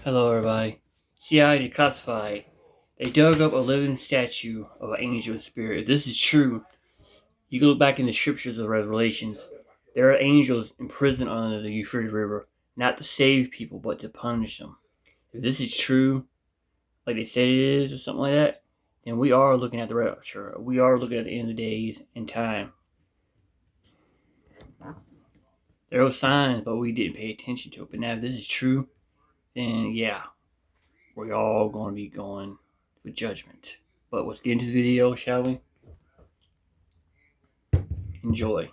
Hello, everybody. CIA declassified. They dug up a living statue of an angel spirit. If this is true, you go back in the scriptures of Revelations. There are angels imprisoned under the Euphrates River, not to save people, but to punish them. If this is true, like they said it is, or something like that, then we are looking at the rapture. We are looking at the end of the days and time. There were signs, but we didn't pay attention to it. But now, if this is true, then yeah, we're all going to be going with judgment. But let's get into the video, shall we? Enjoy.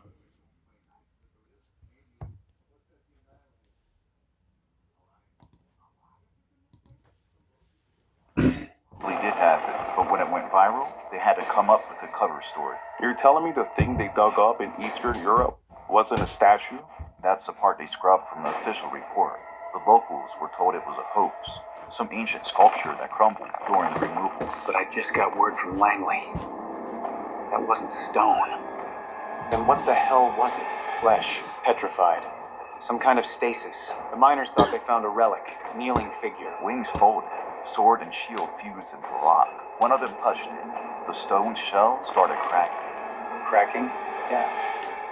It did happen, but when it went viral, they had to come up with a cover story. You're telling me the thing they dug up in Eastern Europe wasn't a statue? That's the part they scrubbed from the official report. The locals were told it was a hoax, some ancient sculpture that crumbled during the removal. But I just got word from Langley. That wasn't stone. Then what the hell was it? Flesh, petrified. Some kind of stasis. The miners thought they found a relic, a kneeling figure. Wings folded, sword and shield fused into rock. One of them touched it. The stone shell started cracking. Cracking? Yeah.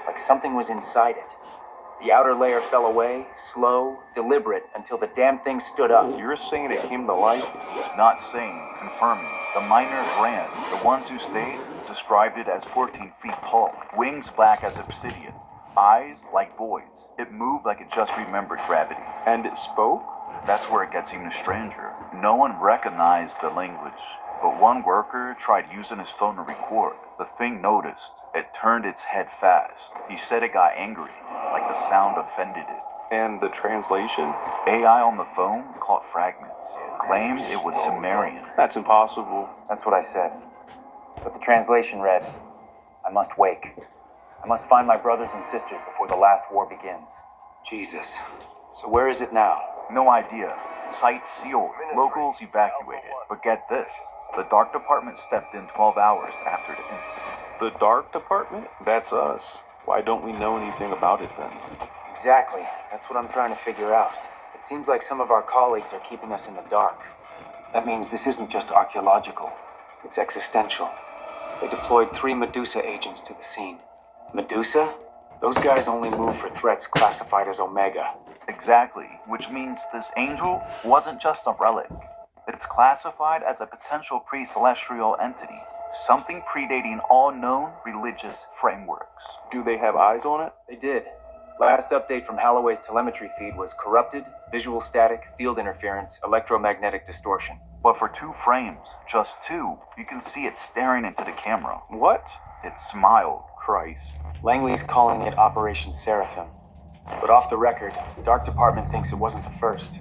Like something was inside it. The outer layer fell away, slow, deliberate, until the damn thing stood up. You're saying it came to life? Not saying, confirming. The miners ran. The ones who stayed described it as 14 feet tall. Wings black as obsidian. Eyes like voids. It moved like it just remembered gravity. And it spoke? That's where it gets even stranger. No one recognized the language, but one worker tried using his phone to record. The thing noticed. It turned its head fast. He said it got angry, like the sound offended it. And the translation? AI on the phone caught fragments. Claimed it was Sumerian. That's impossible. That's what I said. But the translation read, I must wake. I must find my brothers and sisters before the last war begins. Jesus. So where is it now? No idea. Site sealed. Locals evacuated. But get this. The Dark Department stepped in 12 hours after the incident. The Dark Department? That's us. Why don't we know anything about it then? Exactly. That's what I'm trying to figure out. It seems like some of our colleagues are keeping us in the dark. That means this isn't just archaeological. It's existential. They deployed 3 Medusa agents to the scene. Medusa? Those guys only move for threats classified as Omega. Exactly, which means this angel wasn't just a relic. It's classified as a potential pre-celestial entity, something predating all known religious frameworks. Do they have eyes on it? They did. Last update from Halloway's telemetry feed was corrupted, visual static, field interference, electromagnetic distortion. But for 2 frames, just 2, you can see it staring into the camera. What? It smiled. Christ. Langley's calling it Operation Seraphim. But off the record, the Dark Department thinks it wasn't the first.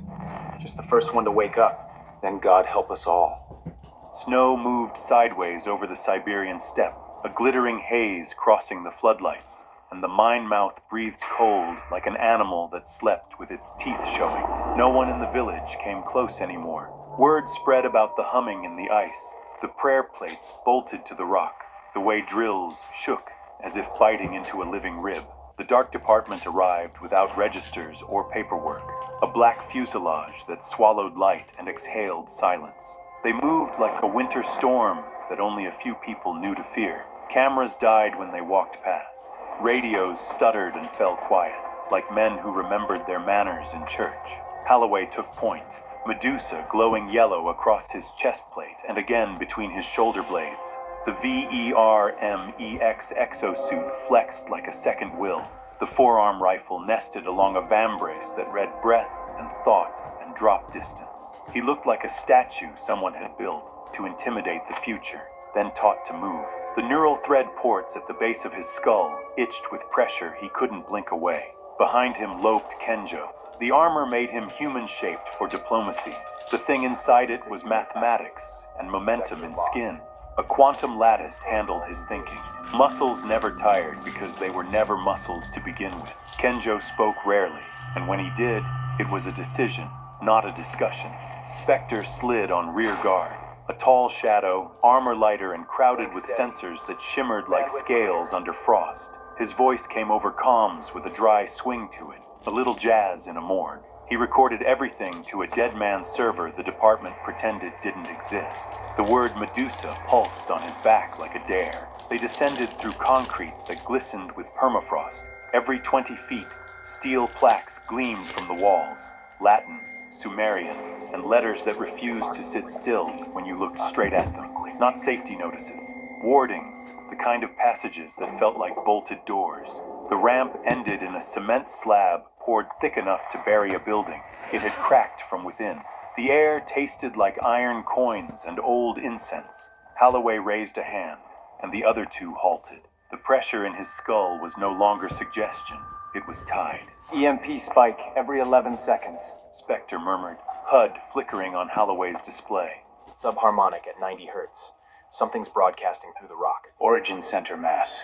Just the first one to wake up. Then God help us all. Snow moved sideways over the Siberian steppe, a glittering haze crossing the floodlights, and the mine mouth breathed cold like an animal that slept with its teeth showing. No one in the village came close anymore. Word spread about the humming in the ice. The prayer plates bolted to the rock. The way drills shook as if biting into a living rib. The Dark Department arrived without registers or paperwork, a black fuselage that swallowed light and exhaled silence. They moved like a winter storm that only a few people knew to fear. Cameras died when they walked past. Radios stuttered and fell quiet, like men who remembered their manners in church. Halloway took point, Medusa glowing yellow across his chest plate and again between his shoulder blades. The VERMEX exosuit flexed like a second will. The forearm rifle nested along a vambrace that read breath and thought and drop distance. He looked like a statue someone had built to intimidate the future, then taught to move. The neural thread ports at the base of his skull itched with pressure he couldn't blink away. Behind him loped Kenjo. The armor made him human-shaped for diplomacy. The thing inside it was mathematics and momentum in skin. A quantum lattice handled his thinking. Muscles never tired because they were never muscles to begin with. Kenjo spoke rarely, and when he did, it was a decision, not a discussion. Spectre slid on rear guard. A tall shadow, armor lighter and crowded with sensors that shimmered like scales under frost. His voice came over comms with a dry swing to it, a little jazz in a morgue. He recorded everything to a dead man's server the department pretended didn't exist. The word Medusa pulsed on his back like a dare. They descended through concrete that glistened with permafrost. Every 20 feet, steel plaques gleamed from the walls. Latin, Sumerian, and letters that refused to sit still when you looked straight at them. Not safety notices. Wardings, the kind of passages that felt like bolted doors. The ramp ended in a cement slab poured thick enough to bury a building. It had cracked from within. The air tasted like iron coins and old incense. Holloway raised a hand, and the other two halted. The pressure in his skull was no longer suggestion. It was tide. EMP spike every 11 seconds. Spectre murmured, HUD flickering on Holloway's display. Subharmonic at 90 hertz. Something's broadcasting through the rock. Origin center mass.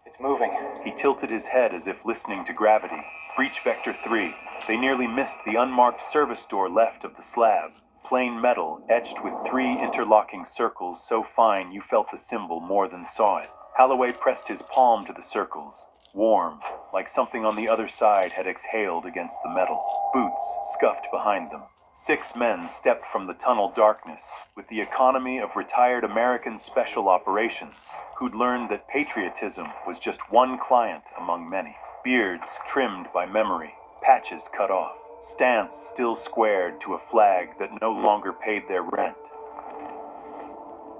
It's moving. He tilted his head as if listening to gravity. Breach Vector 3. They nearly missed the unmarked service door left of the slab. Plain metal, etched with 3 interlocking circles so fine you felt the symbol more than saw it. Holloway pressed his palm to the circles. Warm, like something on the other side had exhaled against the metal. Boots scuffed behind them. 6 men stepped from the tunnel darkness with the economy of retired American special operations who'd learned that patriotism was just one client among many. Beards trimmed by memory, patches cut off, stance still squared to a flag that no longer paid their rent.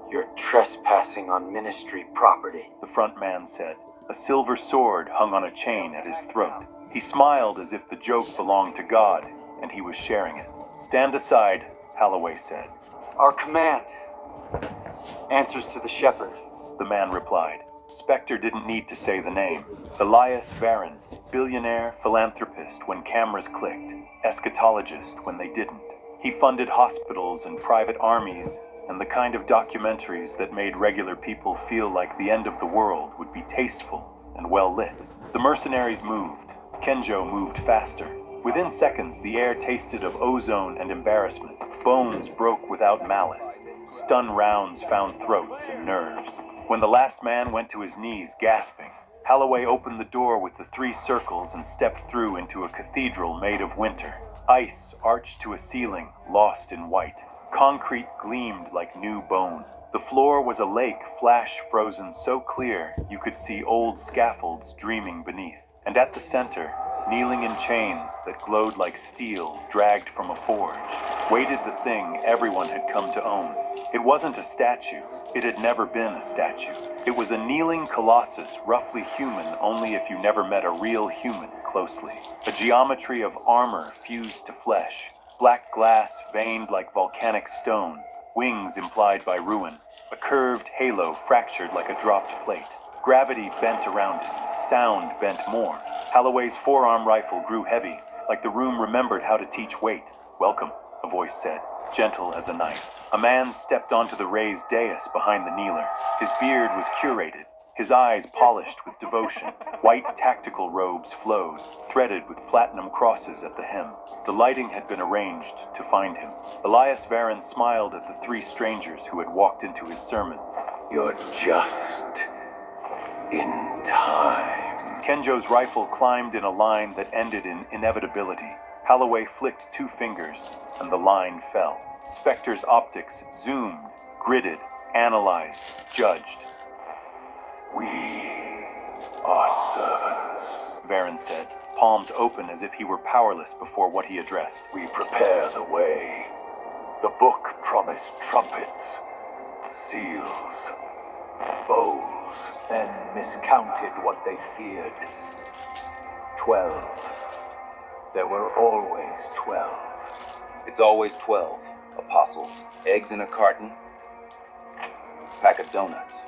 You're trespassing on ministry property. The front man said. A silver sword hung on a chain at his throat. He smiled as if the joke belonged to God and he was sharing it. Stand aside, Holloway said. Our command answers to the shepherd. The man replied. Spectre didn't need to say the name. Elias Varon, billionaire philanthropist when cameras clicked, eschatologist when they didn't. He funded hospitals and private armies and the kind of documentaries that made regular people feel like the end of the world would be tasteful and well lit. The mercenaries moved. Kenjo moved faster. Within seconds, the air tasted of ozone and embarrassment. Bones broke without malice. Stun rounds found throats and nerves. When the last man went to his knees, gasping, Holloway opened the door with the 3 circles and stepped through into a cathedral made of winter. Ice arched to a ceiling, lost in white. Concrete gleamed like new bone. The floor was a lake flash-frozen so clear you could see old scaffolds dreaming beneath. And at the center, kneeling in chains that glowed like steel dragged from a forge, waited the thing everyone had come to own. It wasn't a statue. It had never been a statue. It was a kneeling colossus, roughly human only if you never met a real human closely. A geometry of armor fused to flesh, black glass veined like volcanic stone, wings implied by ruin, a curved halo fractured like a dropped plate. Gravity bent around it. Sound bent more. Holloway's forearm rifle grew heavy, like the room remembered how to teach weight. Welcome, a voice said, gentle as a knife. A man stepped onto the raised dais behind the kneeler. His beard was curated, his eyes polished with devotion. White tactical robes flowed, threaded with platinum crosses at the hem. The lighting had been arranged to find him. Elias Varon smiled at the 3 strangers who had walked into his sermon. You're just in time. Kenjo's rifle climbed in a line that ended in inevitability. Holloway flicked 2 fingers, and the line fell. Spectre's optics zoomed, gridded, analyzed, judged. We are servants, Varon said, palms open as if he were powerless before what he addressed. We prepare the way. The book promised trumpets, seals, bowls, then miscounted what they feared. 12. There were always 12. It's always 12. Apostles, eggs in a carton, pack of donuts.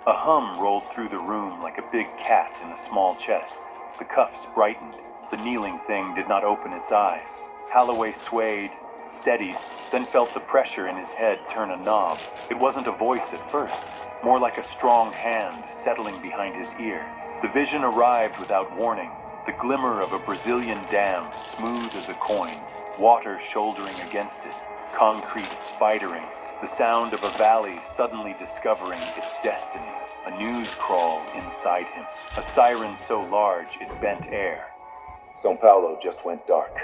A hum rolled through the room like a big cat in a small chest. The cuffs brightened. The kneeling thing did not open its eyes. Holloway swayed, steadied, then felt the pressure in his head turn a knob. It wasn't a voice at first, more like a strong hand settling behind his ear. The vision arrived without warning. The glimmer of a Brazilian dam, smooth as a coin, water shouldering against it, concrete spidering, the sound of a valley suddenly discovering its destiny, a news crawl inside him, a siren so large it bent air. São Paulo just went dark.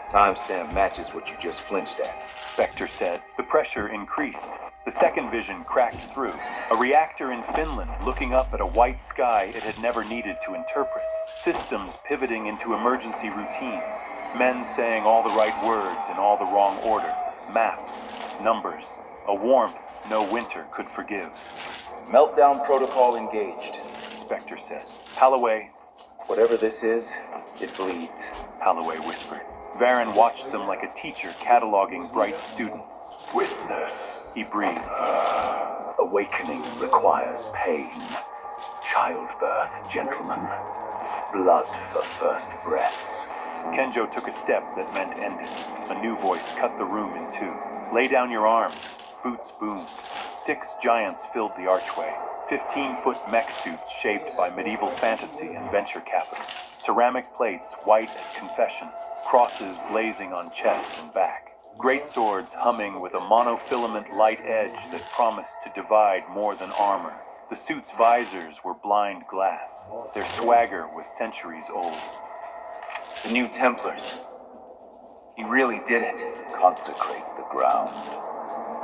Timestamp matches what you just flinched at. Spectre said. The pressure increased. The second vision cracked through. A reactor in Finland looking up at a white sky it had never needed to interpret. Systems pivoting into emergency routines. Men saying all the right words in all the wrong order. Maps, numbers, a warmth no winter could forgive. Meltdown protocol engaged. Spectre said. Holloway, Whatever this is, it bleeds. Holloway whispered. Varen watched them like a teacher cataloging bright students. Witness. He breathed. Awakening requires pain. Childbirth, gentlemen. Blood for first breaths. Kenjo took a step that meant ended. A new voice cut the room in two. Lay down your arms. Boots boomed. 6 giants filled the archway. 15-foot mech suits shaped by medieval fantasy and venture capital. Ceramic plates white as confession. Crosses blazing on chest and back. Great swords humming with a monofilament light edge that promised to divide more than armor. The suits' visors were blind glass. Their swagger was centuries old. The new Templars. He really did it. Consecrate the ground.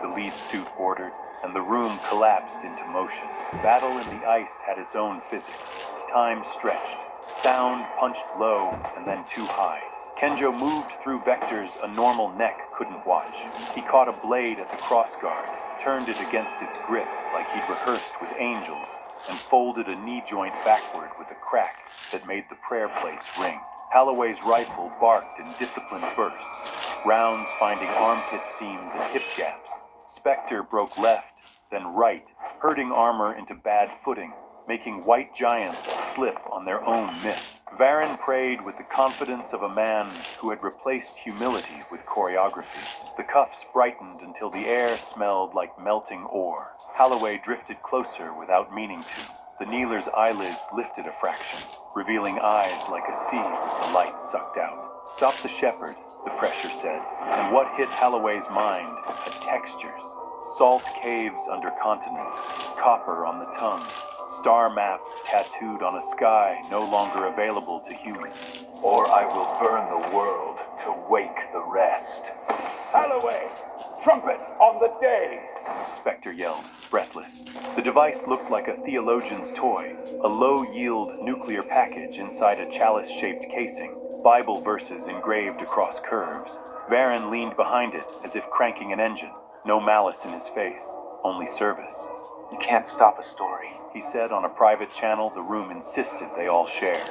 The lead suit ordered, and the room collapsed into motion. Battle in the ice had its own physics. Time stretched. Sound punched low and then too high. Kenjo moved through vectors a normal neck couldn't watch. He caught a blade at the crossguard, turned it against its grip like he'd rehearsed with angels, and folded a knee joint backward with a crack that made the prayer plates ring. Holloway's rifle barked in disciplined bursts, rounds finding armpit seams and hip gaps. Spectre broke left, then right, herding armor into bad footing, making white giants slip on their own myth. Varen prayed with the confidence of a man who had replaced humility with choreography. The cuffs brightened until the air smelled like melting ore. Holloway drifted closer without meaning to. The kneeler's eyelids lifted a fraction, revealing eyes like a sea with the light sucked out. Stop the shepherd, the pressure said, and what hit Holloway's mind had textures. Salt caves under continents, copper on the tongue, star maps tattooed on a sky no longer available to humans. Or I will burn the world to wake the rest. Holloway! Trumpet on the days! Spectre yelled, breathless. The device looked like a theologian's toy, a low-yield nuclear package inside a chalice-shaped casing, Bible verses engraved across curves. Varen leaned behind it as if cranking an engine. No malice in his face, only service. You can't stop a story. He said on a private channel the room insisted they all shared.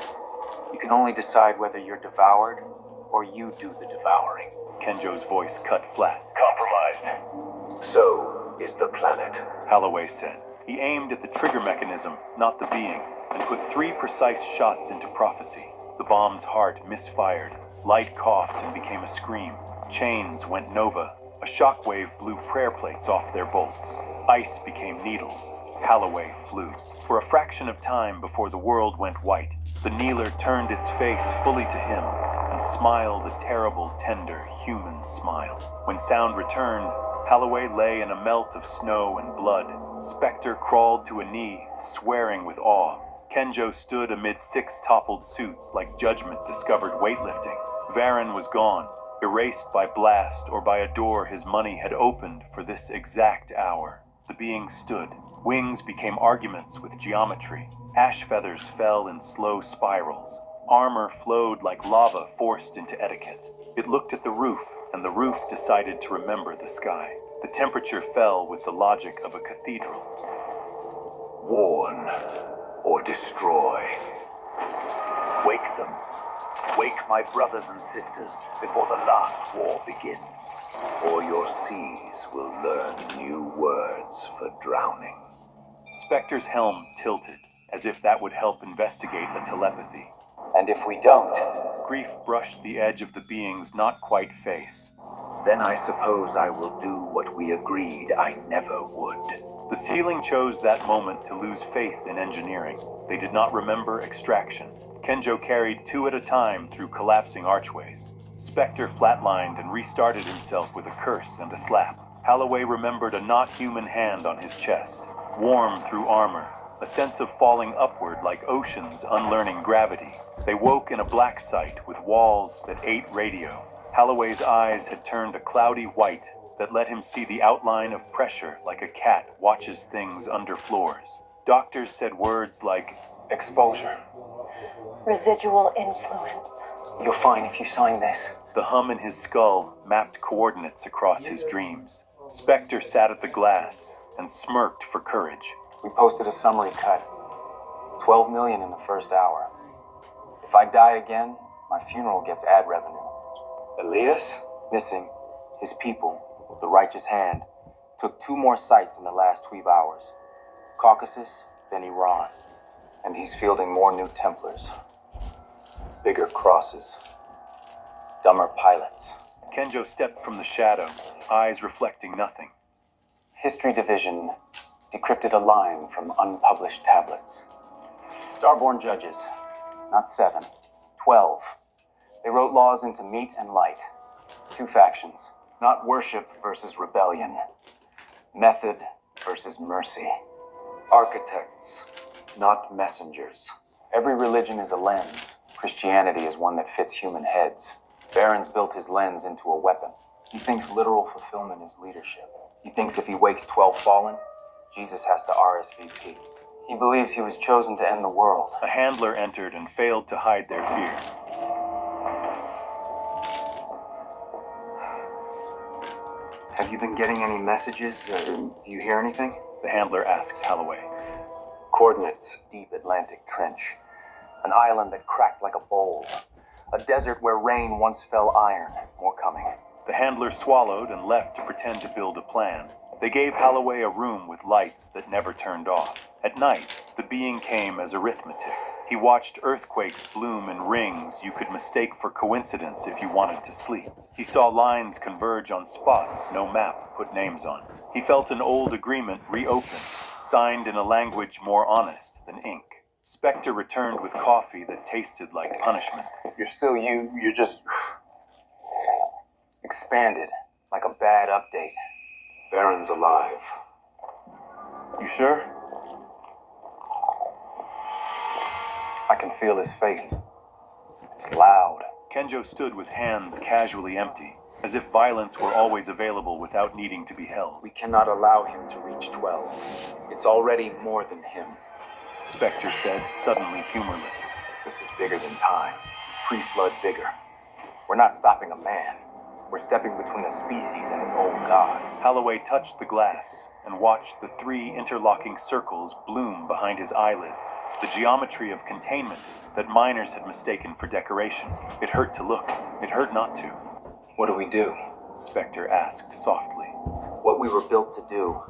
You can only decide whether you're devoured or you do the devouring. Kenjo's voice cut flat. Compromised. So is the planet. Holloway said. He aimed at the trigger mechanism, not the being, and put 3 precise shots into prophecy. The bomb's heart misfired. Light coughed and became a scream. Chains went nova. A shockwave blew prayer plates off their bolts. Ice became needles. Holloway flew. For a fraction of time before the world went white, the kneeler turned its face fully to him and smiled a terrible, tender, human smile. When sound returned, Holloway lay in a melt of snow and blood. Spectre crawled to a knee, swearing with awe. Kenjo stood amid 6 toppled suits like Judgment discovered weightlifting. Varen was gone, erased by blast or by a door his money had opened for this exact hour. The being stood. Wings became arguments with geometry. Ash feathers fell in slow spirals. Armor flowed like lava forced into etiquette. It looked at the roof, and the roof decided to remember the sky. The temperature fell with the logic of a cathedral. Warn or destroy. Wake them. Wake my brothers and sisters before the last war begins, or your seas will learn new words for drowning. Spectre's helm tilted, as if that would help investigate a telepathy. And if we don't, Grief brushed the edge of the being's not-quite face. Then I suppose I will do what we agreed I never would. The ceiling chose that moment to lose faith in engineering. They did not remember extraction. Kenjo carried 2 at a time through collapsing archways. Spectre flatlined and restarted himself with a curse and a slap. Holloway remembered a not-human hand on his chest, warm through armor, a sense of falling upward like oceans unlearning gravity. They woke in a black site with walls that ate radio. Holloway's eyes had turned a cloudy white that let him see the outline of pressure like a cat watches things under floors. Doctors said words like Exposure. Residual influence. You're fine if you sign this. the hum in his skull mapped coordinates across his dreams. Spectre sat at the glass and smirked for courage. We posted a summary cut. 12 million in the first hour. If I die again, my funeral gets ad revenue. Elias? Missing. His people, the righteous hand, took 2 more sites in the last 12 hours. Caucasus, then Iran. And he's fielding more new Templars. Bigger crosses. Dumber pilots. Kenjo stepped from the shadow, eyes reflecting nothing. History Division decrypted a line from unpublished tablets. Starborn judges, not 7, 12. They wrote laws into meat and light. 2 factions, not worship versus rebellion. Method versus mercy. Architects, not messengers. Every religion is a lens. Christianity is one that fits human heads. Barron's built his lens into a weapon. He thinks literal fulfillment is leadership. He thinks if he wakes 12 fallen, Jesus has to RSVP. He believes he was chosen to end the world. A handler entered and failed to hide their fear. Have you been getting any messages? Do you hear anything? The handler asked Holloway. Coordinates, deep Atlantic trench. An island that cracked like a bowl. A desert where rain once fell iron. More coming. The handler swallowed and left to pretend to build a plan. They gave Holloway a room with lights that never turned off. At night, the being came as arithmetic. He watched earthquakes bloom in rings you could mistake for coincidence if you wanted to sleep. He saw lines converge on spots no map put names on. He felt an old agreement reopened, signed in a language more honest than ink. Spectre returned with coffee that tasted like punishment. You're still you. You're just expanded, like a bad update. Varen's alive. You sure? I can feel his faith. It's loud. Kenjo stood with hands casually empty, as if violence were always available without needing to be held. We cannot allow him to reach 12. It's already more than him. Spectre said, suddenly humorless. This is bigger than time. Pre-flood bigger. We're not stopping a man. We're stepping between a species and its old gods. Holloway touched the glass and watched the 3 interlocking circles bloom behind his eyelids, the geometry of containment that miners had mistaken for decoration. It hurt to look. It hurt not to. What do we do? Spectre asked softly. What we were built to do,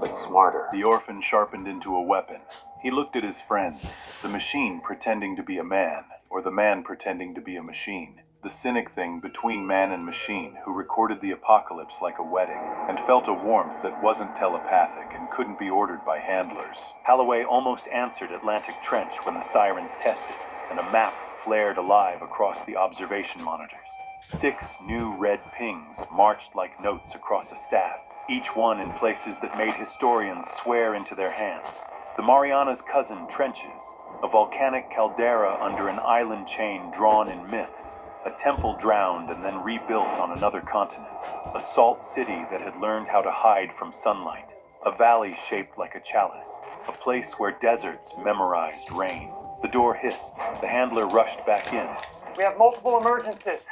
but smarter. The orphan sharpened into a weapon. He looked at his friends, the machine pretending to be a man, or the man pretending to be a machine. The cynic thing between man and machine who recorded the apocalypse like a wedding, and felt a warmth that wasn't telepathic and couldn't be ordered by handlers. Holloway almost answered Atlantic Trench when the sirens tested, and a map flared alive across the observation monitors. 6 new red pings marched like notes across a staff, each one in places that made historians swear into their hands. The Mariana's cousin trenches, a volcanic caldera under an island chain drawn in myths, a temple drowned and then rebuilt on another continent, a salt city that had learned how to hide from sunlight, a valley shaped like a chalice, a place where deserts memorized rain. The door hissed. The handler rushed back in. We have multiple emergencies.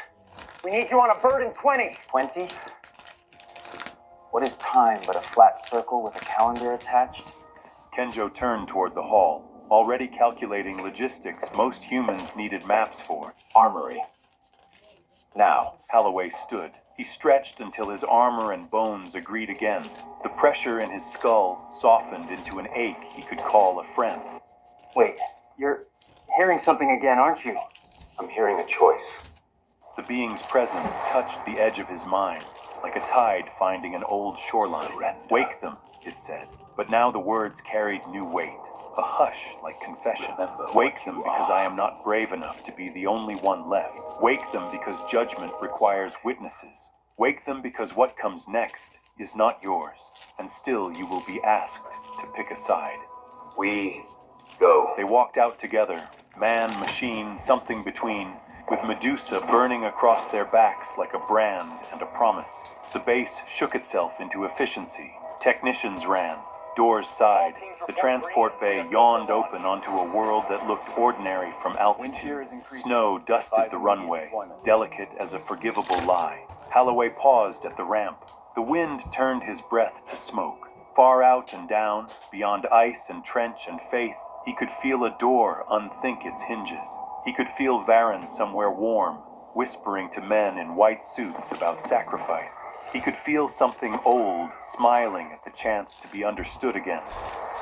We need you on a bird in 20. 20? What is time but a flat circle with a calendar attached? Kenjo turned toward the hall, already calculating logistics most humans needed maps for. Armory. Now. Holloway stood. He stretched until his armor and bones agreed again. The pressure in his skull softened into an ache he could call a friend. Wait, you're hearing something again, aren't you? I'm hearing a choice. The being's presence touched the edge of his mind, like a tide finding an old shoreline. Wake them, it said. But now the words carried new weight. A hush like confession. Wake them because I am not brave enough to be the only one left. Wake them because judgment requires witnesses. Wake them because what comes next is not yours, and still you will be asked to pick a side. We go. They walked out together, Man, machine, something between, with Medusa burning across their backs like a brand and a promise. The base shook itself into efficiency. Technicians ran. Doors sighed. The transport bay yawned open onto a world that looked ordinary from altitude. Snow dusted the runway, delicate as a forgivable lie. Halloway paused at the ramp. The wind turned his breath to smoke. Far out and down, beyond ice and trench and faith, he could feel a door unthink its hinges. He could feel Varen somewhere warm, whispering to men in white suits about sacrifice. He could feel something old smiling at the chance to be understood again.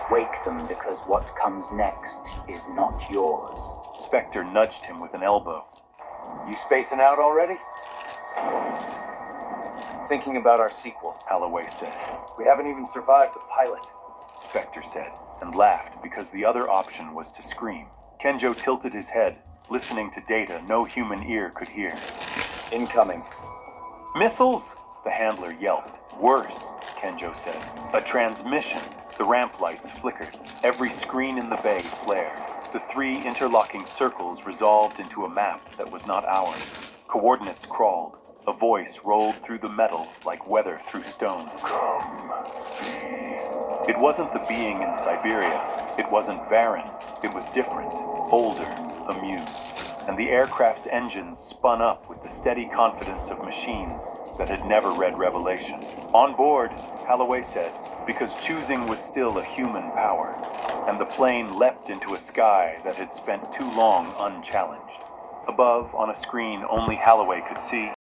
Wake them because what comes next is not yours. Spectre nudged him with an elbow. You spacing out already? Thinking about our sequel. Halloway said. We haven't even survived the pilot. Spectre said, and laughed because the other option was to scream. Kenjo tilted his head, listening to data no human ear could hear. Incoming. Missiles! The handler yelped. Worse, Kenjo said. A transmission. The ramp lights flickered. Every screen in the bay flared. The 3 interlocking circles resolved into a map that was not ours. Coordinates crawled. A voice rolled through the metal like weather through stone. Come, see. It wasn't the being in Siberia. It wasn't Varen. It was different, older, amused. And the aircraft's engines spun up with the steady confidence of machines that had never read Revelation. On board, Halloway said, because choosing was still a human power, and the plane leapt into a sky that had spent too long unchallenged. Above, on a screen only Halloway could see,